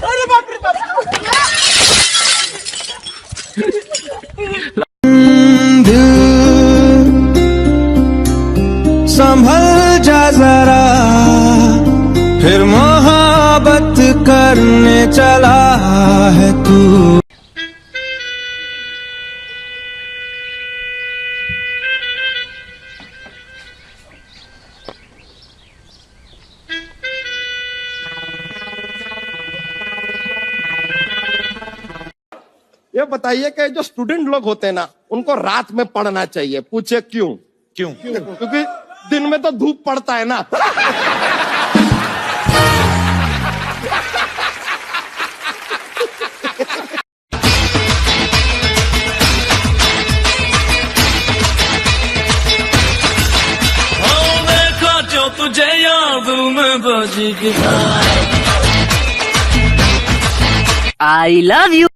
अरे बापरे बाप. संभल जा जरा फिर मोहब्बत करने चला है तू. ये बताइए कि जो स्टूडेंट लोग होते हैं ना, उनको रात में पढ़ना चाहिए. पूछे क्यों? क्यों? क्योंकि दिन में तो धूप पड़ता है ना. देखा जो तुझे याद में बजी I love you.